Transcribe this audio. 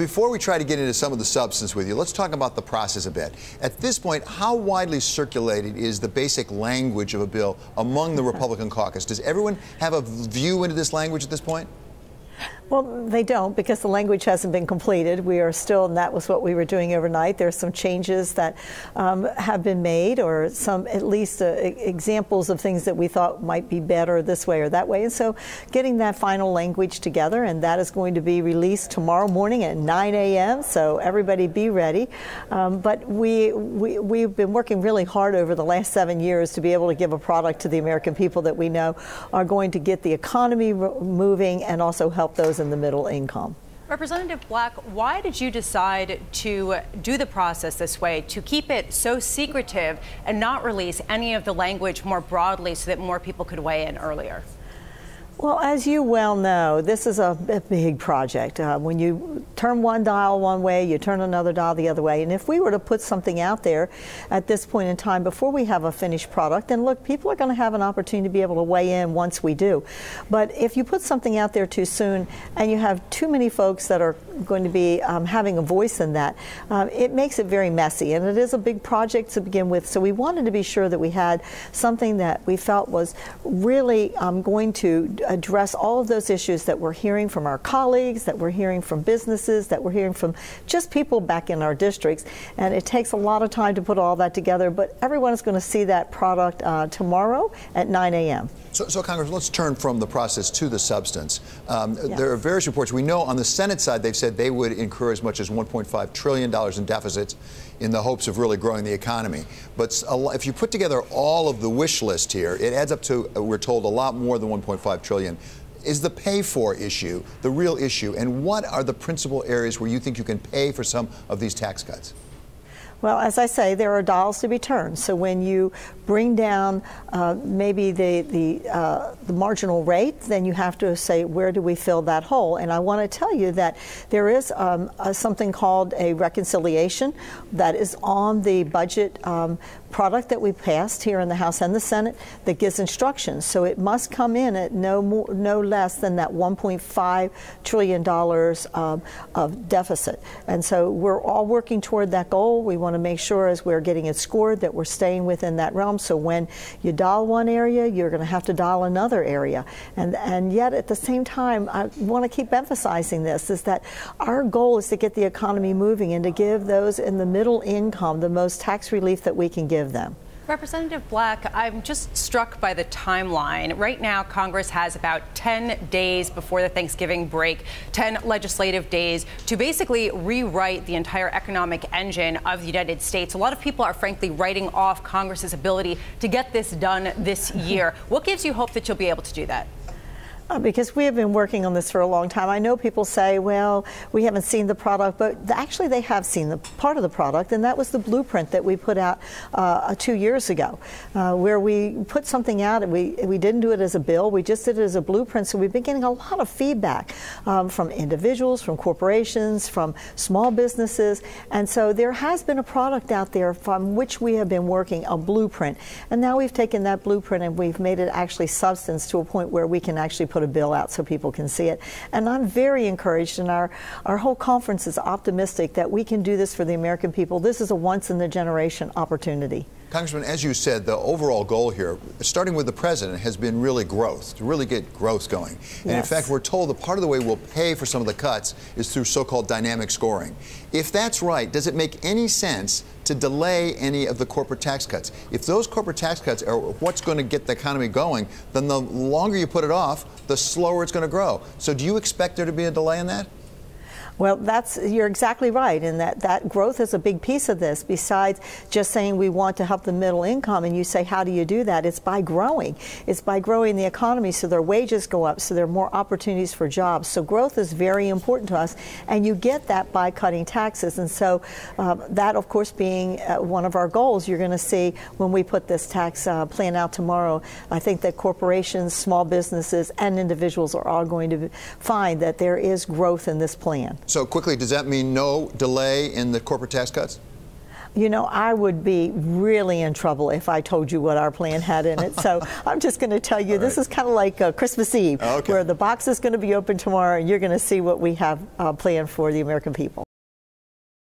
Before we try to get into some of the substance with you, let's talk about the process a bit. At this point, how widely circulated is the basic language of a bill among the Republican caucus? Does everyone have a view into this language at this point? Well, they don't, because the language hasn't been completed. We are still, and that was what we were doing overnight. There's some changes that have been made, or some at least examples of things that we thought might be better this way or that way. And so getting that final language together, and that is going to be released tomorrow morning at 9 a.m., so everybody be ready. But we've been working really hard over the last 7 years to be able to give a product to the American people that we know are going to get the economy moving and also help those in the middle income. Representative Black, why did you decide to do the process this way, to keep it so secretive and not release any of the language more broadly so that more people could weigh in earlier? Well, as you well know, this is a big project. When you turn one dial one way, you turn another dial the other way. And if we were to put something out there at this point in time before we have a finished product, then look, people are going to have an opportunity to be able to weigh in once we do. But if you put something out there too soon and you have too many folks that are going to be having a voice in that, it makes it very messy. And it is a big project to begin with. So we wanted to be sure that we had something that we felt was really going to address all of those issues that we're hearing from our colleagues, that we're hearing from businesses, that we're hearing from just people back in our districts. And it takes a lot of time to put all that together, but everyone is going to see that product tomorrow at 9 a.m. So, Congressman, let's turn from the process to the substance. There are various reports. We know on the Senate side, they've said they would incur as much as $1.5 trillion in deficits in the hopes of really growing the economy. But if you put together all of the wish list here, it adds up to, we're told, a lot more than $1.5 trillion. Is the pay-for issue the real issue? And what are the principal areas where you think you can pay for some of these tax cuts? Well, as I say, there are dials to be turned. So when you bring down maybe the marginal rate, then you have to say, where do we fill that hole? And I want to tell you that there is something called a reconciliation that is on the budget product that we passed here in the House and the Senate that gives instructions. So it must come in at no less than that $1.5 trillion of deficit. And so we're all working toward that goal. We want to make sure as we're getting it scored that we're staying within that realm. So when you dial one area, you're going to have to dial another area. And yet at the same time, I want to keep emphasizing this, is that our goal is to get the economy moving and to give those in the middle income the most tax relief that we can give them. Representative Black, I'm just struck by the timeline. Right now, Congress has about 10 days before the Thanksgiving break, 10 legislative days to basically rewrite the entire economic engine of the United States. A lot of people are frankly writing off Congress's ability to get this done this year. What gives you hope that you'll be able to do that? Because we have been working on this for a long time. I know people say, well, we haven't seen the product, but actually they have seen the part of the product, and that was the blueprint that we put out 2 years ago, where we put something out, and we didn't do it as a bill, we just did it as a blueprint. So we've been getting a lot of feedback from individuals, from corporations, from small businesses, and so there has been a product out there from which we have been working, a blueprint, and now we've taken that blueprint and we've made it actually substance to a point where we can actually put a bill out so people can see it. And I'm very encouraged, and our whole conference is optimistic that we can do this for the American people. This is a once-in-a-generation opportunity. Congressman, as you said, the overall goal here, starting with the president, has been really growth, to really get growth going. And in fact, we're told that part of the way we'll pay for some of the cuts is through so-called dynamic scoring. If that's right, does it make any sense to delay any of the corporate tax cuts? If those corporate tax cuts are what's going to get the economy going, then the longer you put it off, the slower it's going to grow. So do you expect there to be a delay in that? Well, you're exactly right, and that growth is a big piece of this. Besides just saying we want to help the middle income, and you say, how do you do that? It's by growing. It's by growing the economy so their wages go up, so there are more opportunities for jobs. So growth is very important to us, and you get that by cutting taxes. And so that, of course, being one of our goals, you're going to see when we put this tax plan out tomorrow. I think that corporations, small businesses, and individuals are all going to find that there is growth in this plan. So quickly, does that mean no delay in the corporate tax cuts? You know, I would be really in trouble if I told you what our plan had in it. So I'm just going to tell you, this is kind of like Christmas Eve, where the box is going to be open tomorrow, and you're going to see what we have planned for the American people.